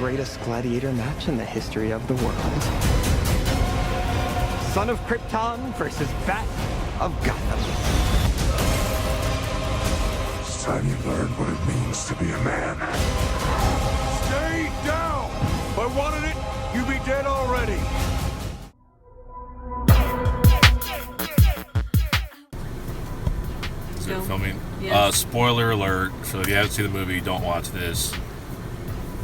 greatest gladiator match in the history of the world. Son of Krypton versus Bat of Gotham. It's time you learn what it means to be a man. Stay down! If I wanted it, you'd be dead already. Is it filming? Yes. Spoiler alert. So if you haven't seen the movie, don't watch this.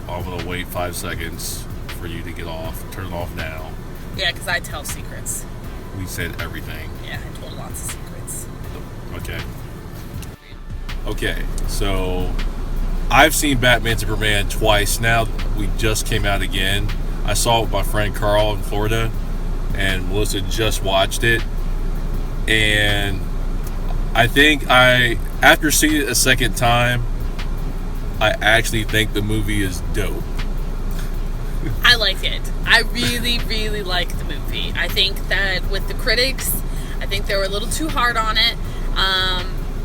I'm going to wait 5 seconds for you to get off. Turn it off now. Yeah, because I tell secrets. We said everything. Yeah, I told lots of secrets. Okay. Okay, so I've seen Batman Superman twice now. We just came out again. I saw it with my friend Carl in Florida, and Melissa just watched it. And I think after seeing it a second time, I actually think the movie is dope. I like it. I really, really like the movie. I think that with the critics, I think they were a little too hard on it.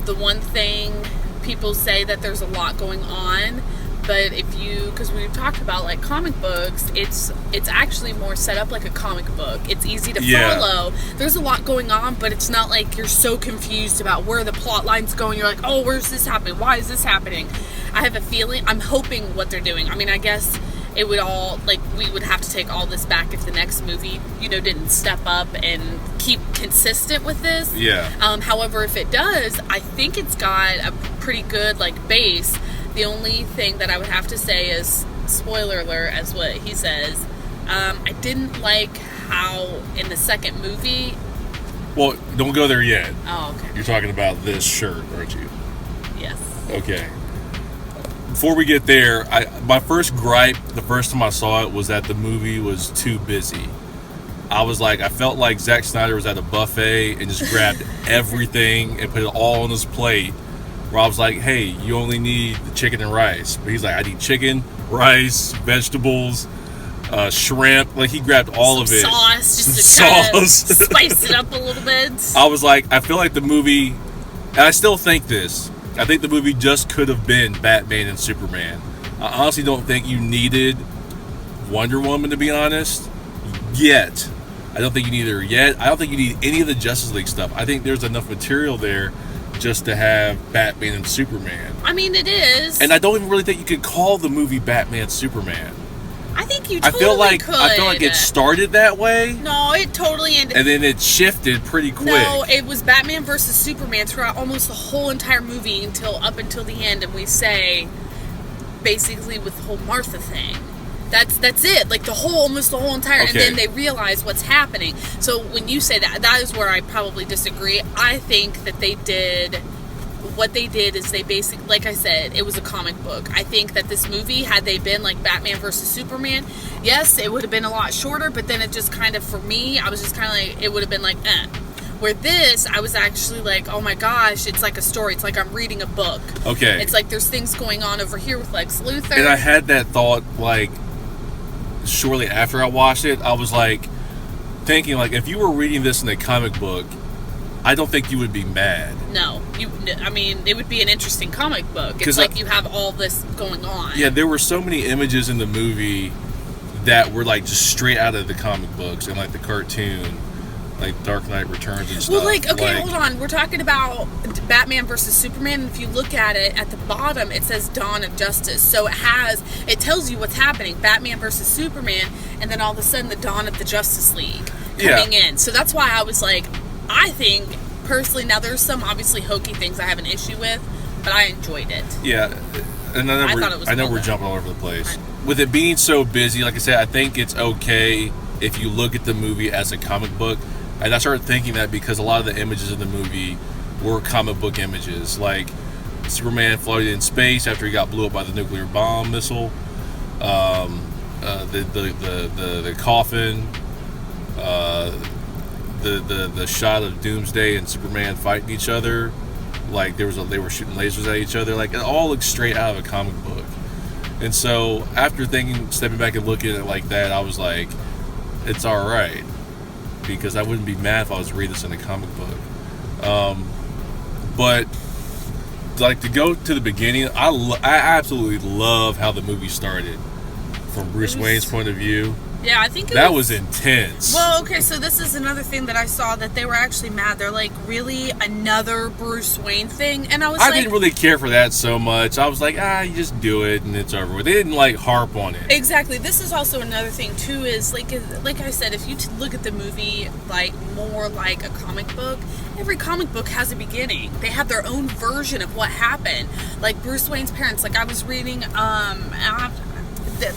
The one thing people say that there's a lot going on, but because we've talked about like comic books, it's actually more set up like a comic book. It's easy to follow. There's a lot going on, but it's not like you're so confused about where the plot line's going. You're like, oh, where's this happening? Why is this happening? I have a feeling, I'm hoping what they're doing. I mean, I guess it would all, like, we would have to take all this back if the next movie, didn't step up and keep consistent with this. Yeah. However, if it does, I think it's got a pretty good, like, base. The only thing that I would have to say is, spoiler alert, as what he says, I didn't like how in the second movie... Well, don't go there yet. Oh, okay. You're talking about this shirt, aren't you? Yes. Okay. Before we get there, my first gripe the first time I saw it was that the movie was too busy. I was like, I felt like Zack Snyder was at a buffet and just grabbed everything and put it all on his plate. Where I was like, hey, you only need the chicken and rice. But he's like, I need chicken, rice, vegetables, shrimp. Like, he grabbed all of it. Sauce, just to kind of spice it up a little bit. I was like, I feel like the movie, and I still think this, I think the movie just could have been Batman and Superman. I honestly don't think you needed Wonder Woman, to be honest, yet. I don't think you need her yet. I don't think you need any of the Justice League stuff. I think there's enough material there just to have Batman and Superman. I mean, it is. And I don't even really think you could call the movie Batman Superman. I think you I totally feel like it started that way. No, it totally ended. And then it shifted pretty quick. No, it was Batman versus Superman throughout almost the whole entire movie up until the end, and we say basically with the whole Martha thing. That's it. Like almost the whole entire, and then they realize what's happening. So when you say that is where I probably disagree. I think that what they did is they basically, like I said, it was a comic book. I think that this movie, had they been like Batman versus Superman, yes, it would have been a lot shorter, but then it just kind of, for me, I was just kind of like, it would have been like, eh. Where this, I was actually like, oh my gosh, it's like a story. It's like I'm reading a book. Okay. It's like there's things going on over here with Lex Luthor. And I had that thought, like, shortly after I watched it. I was like, thinking, like, if you were reading this in a comic book, I don't think you would be mad. No, it would be an interesting comic book. It's like you have all this going on. Yeah, there were so many images in the movie that were like just straight out of the comic books and like the cartoon, like Dark Knight Returns and stuff. Well, hold on. We're talking about Batman versus Superman. And if you look at it at the bottom, it says Dawn of Justice. So it tells you what's happening. Batman versus Superman, and then all of a sudden the Dawn of the Justice League coming in. So that's why I was like, I think, personally, now there's some obviously hokey things I have an issue with, but I enjoyed it. Yeah, and I know we're jumping all over the place. With it being so busy, like I said, I think it's okay if you look at the movie as a comic book. And I started thinking that because a lot of the images in the movie were comic book images, like Superman floating in space after he got blew up by the nuclear bomb missile, the coffin, the shot of Doomsday and Superman fighting each other, like they were shooting lasers at each other, like it all looks straight out of a comic book. And so after stepping back and looking at it like that, I was like, it's all right, because I wouldn't be mad if I was to read this in a comic book. But like, to go to the beginning, I absolutely love how the movie started. from Bruce Wayne's point of view. Yeah, I think that was intense. Well, okay, so this is another thing that I saw that they were actually mad. They're like, really, another Bruce Wayne thing? And I didn't really care for that so much. I was like, you just do it and it's over with. They didn't like harp on it. Exactly. This is also another thing too. Is like I said, if you look at the movie like more like a comic book, every comic book has a beginning. They have their own version of what happened. Like Bruce Wayne's parents. Like I was reading,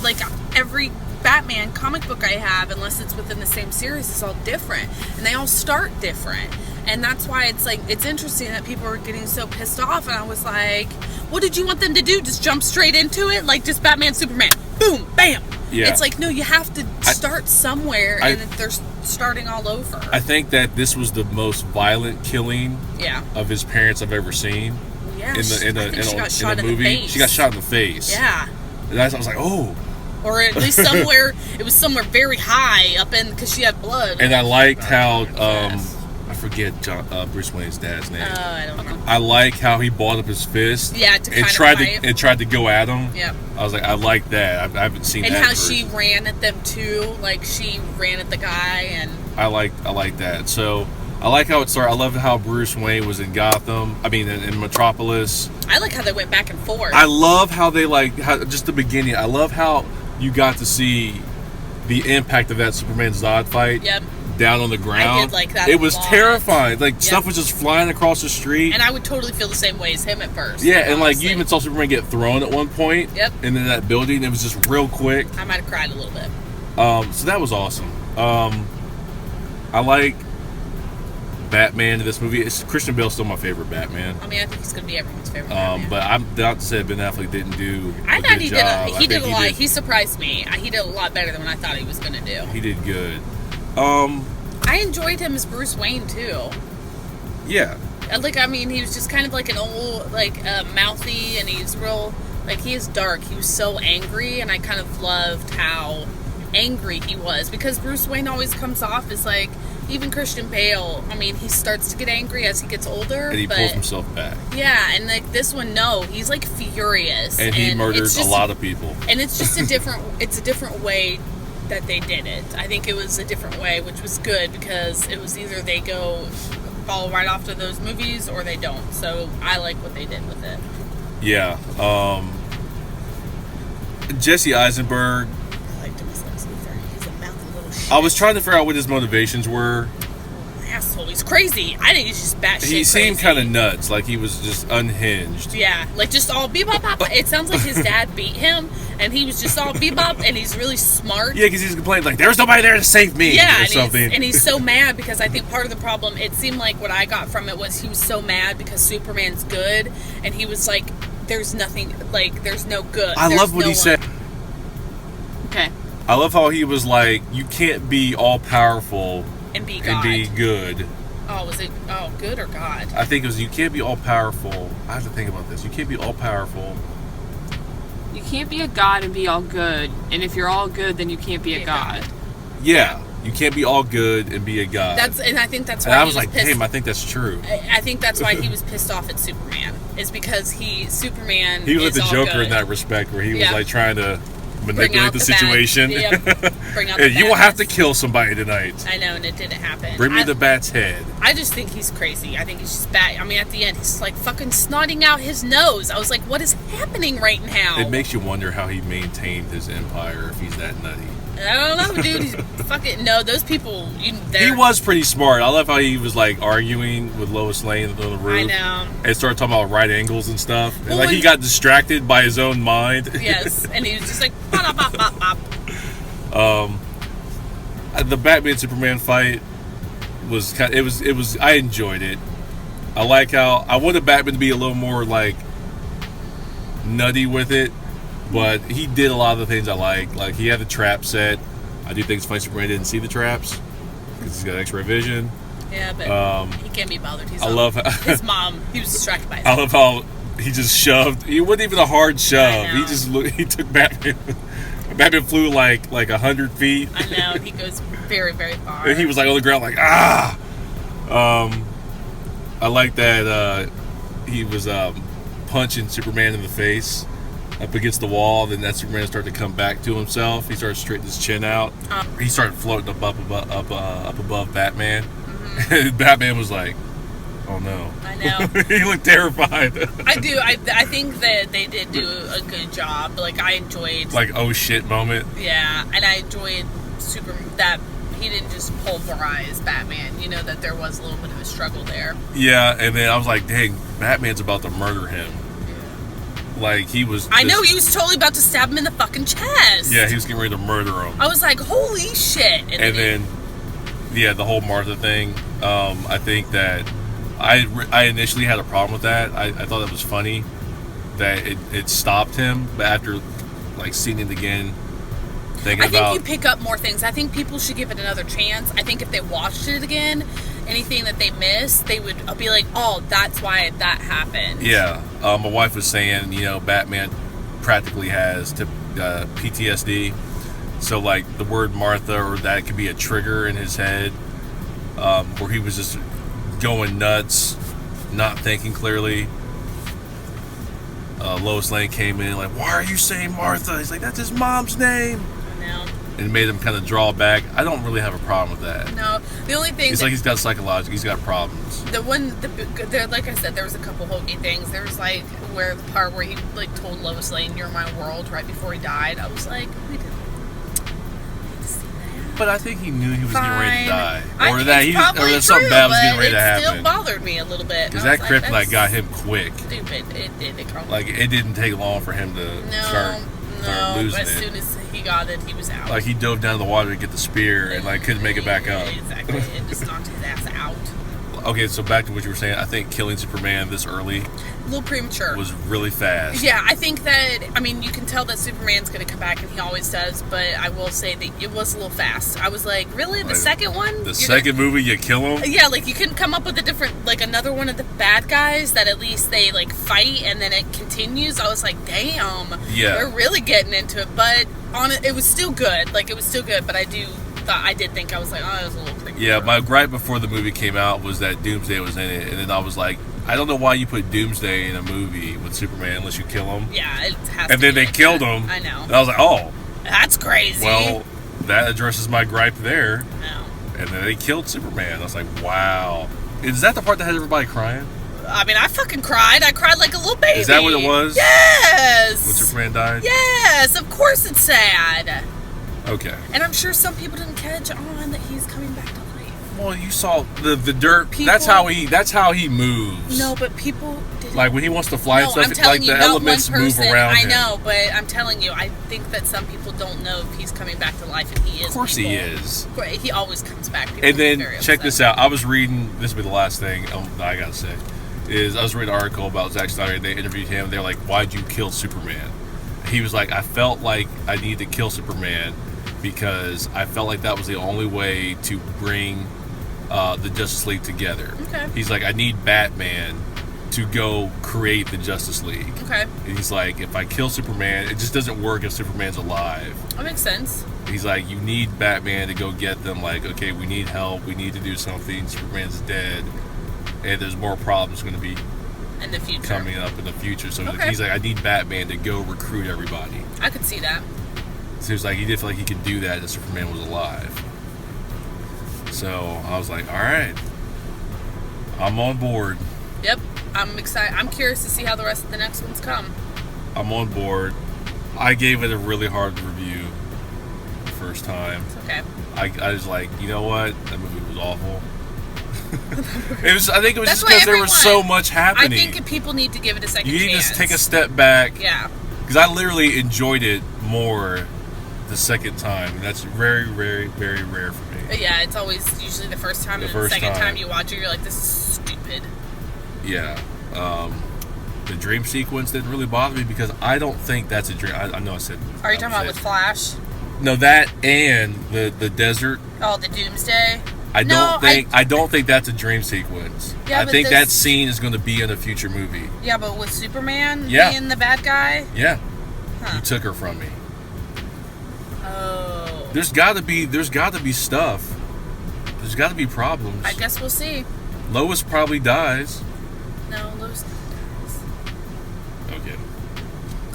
like every Batman comic book I have, unless it's within the same series, is all different, and they all start different, and that's why it's like it's interesting that people are getting so pissed off. And I was like, what did you want them to do? Just jump straight into it, like just Batman, Superman, boom, bam. Yeah. It's like, no, you have to start somewhere, and they're starting all over. I think that this was the most violent killing of his parents I've ever seen. Yeah, in the movie. She got shot in the face. Yeah. And I was like, oh. Or at least somewhere, it was somewhere very high up in, because she had blood. And I liked how, I forget Bruce Wayne's dad's name. Oh, I don't know. I like how he balled up his fist. Yeah, and tried to go at him. Yep. I was like, I like that. I haven't seen that. And how she ran at them too, like she ran at the guy, and I like that. So I like how it started. I love how Bruce Wayne was in Gotham. I mean, in Metropolis. I like how they went back and forth. I love how they just the beginning. I love how you got to see the impact of that Superman Zod fight down on the ground. I did like that. It was terrifying. Like stuff was just flying across the street. And I would totally feel the same way as him at first. Yeah, and like you even saw Superman get thrown at one point. Yep. And then that building, it was just real quick. I might have cried a little bit. So that was awesome. I like Batman in this movie. Christian Bale's still my favorite Batman. I mean, I think he's going to be everyone's favorite Batman. But I'm not to say Ben Affleck didn't do I thought he job. He did a lot. He surprised me. He did a lot better than what I thought he was going to do. He did good. I enjoyed him as Bruce Wayne, too. Yeah. Like, I mean, he was just kind of like an old, like, mouthy, and he's real, like, he is dark. He was so angry, and I kind of loved how angry he was, because Bruce Wayne always comes off as, like, even Christian Bale, I mean, he starts to get angry as he gets older. And he pulls himself back. Yeah, and, like, this one, no, he's, like, furious. And he murders a lot of people. And it's just a different way that they did it. I think it was a different way, which was good, because it was either they follow right after those movies or they don't. So I like what they did with it. Yeah. Jesse Eisenberg. I liked him as Lex Luthor. He's a mouthy little shit. I was trying to figure out what his motivations were. Asshole. He's crazy. I think he's just batshit He seemed crazy. kind of nuts, like he was just unhinged. Yeah, like just all bebop. It sounds like his dad beat him, and he was just all bebop, and he's really smart. Yeah, because he's complaining like, "There's nobody there to save me," yeah, or something. And he's so mad because I think part of the problem, it seemed like what I got from it was he was so mad because Superman's good, and he was like, "There's nothing, like, there's no good." I love what he said. Okay. I love how he was like, "You can't be all powerful and be God. And be good." Oh, was it? Oh, good or God? I think it was, you can't be all powerful. I have to think about this. You can't be all powerful. You can't be a god and be all good. And if you're all good, then you can't be a god. Yeah. You can't be all good and be a god. And I think that's why and I he was like, pissed. damn, I think that's true. I think that's why he was pissed off at Superman. Is because Superman He was is like the all Joker good. in that respect, where he was like trying to manipulate the bad- situation. Bring out the You will have to badness. kill somebody tonight. I know, and it didn't happen. Bring me the bat's head. I just think he's crazy. I think he's just bad. I mean, at the end, he's like fucking snotting out his nose. I was like, what is happening right now? It makes you wonder how he maintained his empire if he's that nutty. I don't know, dude. He's fucking no. Those people. He was pretty smart. I love how he was like arguing with Lois Lane on the roof. I know. And started talking about right angles and stuff. And Well, like he got distracted by his own mind. Yes, and he was just like, bop, bop, bop, bop. The Batman Superman fight was kind of, it was I enjoyed it. I like how I wanted Batman to be a little more like nutty with it, but he did a lot of the things I like. Like he had the trap set. I do think it's funny Superman didn't see the traps because he's got X-ray vision. Yeah, but he can't be bothered. I love how, his mom. He was distracted by his I love how he just shoved. He wasn't even a hard shove. I know. He took Batman. Batman flew like 100 feet. I know, and he goes very, very far. And he was like on the ground like, ah! I like that he was punching Superman in the face. up against the wall. Then that Superman started to come back to himself. He started straightening his chin out. He started floating up above Batman. And Batman was like, "Oh no!" I know. He looked terrified. I do. I think that they did do a good job. Like, I enjoyed. Like, oh shit moment. Yeah, and I enjoyed that he didn't just pulverize Batman. You know, that there was a little bit of a struggle there. Yeah, and then I was like, dang, Batman's about to murder him. Like, he was... I know, he was totally about to stab him in the fucking chest. Yeah, he was getting ready to murder him. I was like, holy shit. And then yeah, the whole Martha thing, I think that I initially had a problem with that. I thought it was funny that it stopped him, but after, like, seeing it again... I think you pick up more things. I think people should give it another chance. I think if they watched it again, anything that they missed, they would be like, oh, that's why that happened. Yeah. My wife was saying, you know, Batman practically has PTSD. So, like, the word Martha, or that could be a trigger in his head, where he was just going nuts, not thinking clearly. Lois Lane came in like, why are you saying Martha? He's like, that's his mom's name. And it made him kind of draw back. I don't really have a problem with that. No, the only thing... It's like he's got psychological, he's got problems. Like I said, there was a couple hokey things. There was, like, the part where he, like, told Lois Lane, "You're my world," right before he died. I was like, we didn't need to see that. But I think he knew he was getting ready to die. Or that something bad was getting ready to happen. It still bothered me a little bit. Because that kryptonite got him quick. Stupid. It did. Like, it didn't take long for him to start losing but as soon as he got it, he was out. Like, he dove down in the water to get the spear and, like, couldn't make it back up. Exactly. It just knocked his ass out. Okay, so back to what you were saying. I think killing Superman this early... A little premature. ...was really fast. Yeah, I think that... I mean, you can tell that Superman's going to come back, and he always does, but I will say that it was a little fast. I was like, really? The second one? The second movie, you kill him? Yeah, like, you couldn't come up with a different... Like, another one of the bad guys that at least they, like, fight, and then it continues. I was like, damn. Yeah. They're really getting into it, but it was still good. Like, it was still good, but I did think, I was like, oh, it was a little premature. Yeah, my gripe before the movie came out was that Doomsday was in it, and then I was like, I don't know why you put Doomsday in a movie with Superman unless you kill him. Yeah, it has and to then be they like killed that. him. I know. And I was like, oh. That's crazy. Well, that addresses my gripe there. No. And then they killed Superman. I was like, wow. Is that the part that had everybody crying? I mean, I fucking cried. I cried like a little baby. Is that what it was? Yes. When Superman died? Yes, of course it's sad. Okay. And I'm sure some people didn't catch on that he's coming back to life. Well, you saw the dirt. That's how he moves. No, but people didn't. Like when he wants to fly and stuff, I'm telling like you, the not elements one person, move around him. I know, but I'm telling you, I think that some people don't know if he's coming back to life, and he is. Of course he is. He always comes back. People And then very check upset. this out. I was reading. This will be the last thing I gotta say. I was reading an article about Zack Snyder. And they interviewed him. They're like, "Why'd you kill Superman?" He was like, "I felt like I needed to kill Superman because I felt like that was the only way to bring the Justice League together." Okay. He's like, "I need Batman to go create the Justice League." Okay. And he's like, "If I kill Superman, it just doesn't work if Superman's alive." That makes sense. He's like, "You need Batman to go get them. Like, okay, we need help. We need to do something. Superman's dead, and there's more problems going to be In the future. coming up in the future." So Okay. he's like, "I need Batman to go recruit everybody." I could see that. So he was like, he did feel like he could do that if Superman was alive. So I was like, all right, I'm on board. Yep. I'm excited. I'm curious to see how the rest of the next ones come. I'm on board. I gave it a really hard review the first time. It's okay. I was like, you know what? That movie was awful. I think it was That's just why because there was so everyone- much happening. I think people need to give it a second You need chance. to take a step back. Yeah. Because I literally enjoyed it more the second time. And that's very, very, very rare for me. Yeah, it's always usually the first time, The and first the second time. time you watch it, you're like, this is stupid. Yeah. The dream sequence didn't really bother me because I don't think that's a dream. I know I said... Are you talking about with Flash? No, that and the desert. Oh, the Doomsday? I don't think that's a dream sequence. Yeah, I but think this- that scene is going to be in a future movie. Yeah, but with Superman Yeah. being the bad guy? Yeah. Huh. You took her from me. Oh. There's got to be stuff. There's got to be problems. I guess we'll see. Lois probably dies. No, Lois. Okay.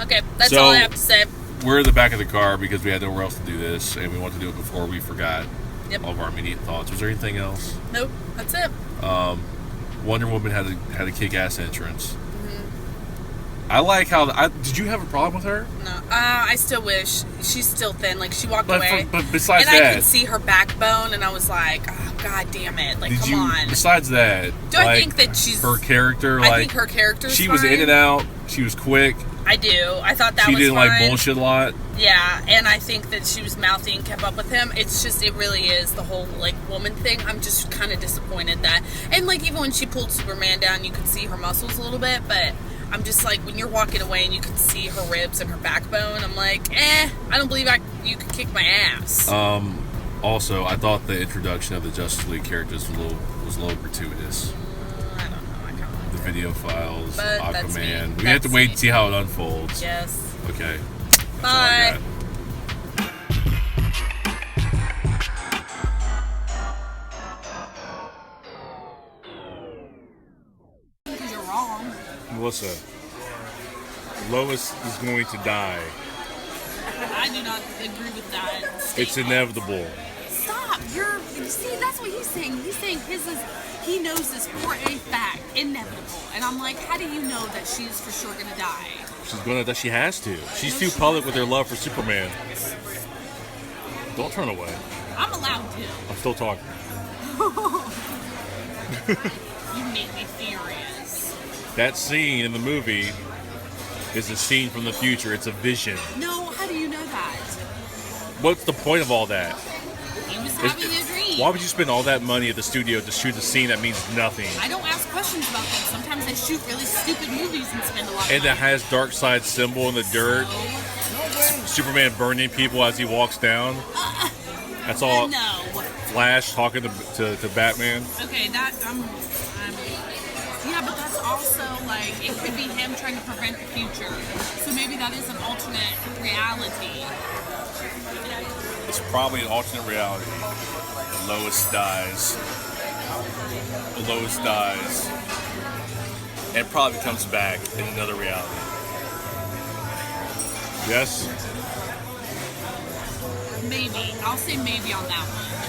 Okay, that's So- all I have to say. We're in the back of the car because we had nowhere else to do this, and we wanted to do it before we forgot Yep. all of our immediate thoughts. Was there anything else? Nope, that's it. Wonder Woman had a kick-ass entrance. Mm-hmm. I like how... did you have a problem with her? No, I still wish. She's still thin. Like, she walked away. But besides and that... I could see her backbone, and I was like, oh, God damn it. Like, Did come you, on. besides that... Do I like, think that she's... her character, I like... think her character's she was fine. in and out. She was quick. I do. I thought that She was didn't fine. like bullshit a lot. Yeah, and I think that she was mouthy and kept up with him. It's just, it really is the whole, like, woman thing. I'm just kind of disappointed that... And, like, even when she pulled Superman down, you could see her muscles a little bit, but... I'm just like, when you're walking away and you can see her ribs and her backbone, I'm like, I don't believe you could kick my ass. Also, I thought the introduction of the Justice League characters was a little gratuitous. I don't know. I kind of like The video files, But that's me. Aquaman. We have to wait and see how it unfolds. Yes. Okay. That's all Bye. I got. Because you're wrong. Melissa, Lois is going to die. I do not agree with that statement. It's inevitable. Stop. See, that's what he's saying. He's saying he knows this for a fact. Inevitable. And I'm like, how do you know that she's for sure going to die? She has to. She's No, too she public with her doesn't. love for Superman. Don't turn away. I'm allowed to. I'm still talking. You make me furious. That scene in the movie is a scene from the future. It's a vision. No, how do you know that? What's the point of all that? He was having a dream. Why would you spend all that money at the studio to shoot a scene that means nothing? I don't ask questions about things. Sometimes I shoot really stupid movies and spend a lot of And money. that has Darkseid's symbol in the dirt. Superman burning people as he walks down. That's all. No. Flash talking to Batman. Okay, that yeah, but that's also like it could be him trying to prevent the future. So maybe that is an alternate reality. It's probably an alternate reality. Lois dies. And probably comes back in another reality. Yes? Maybe. I'll say maybe on that one.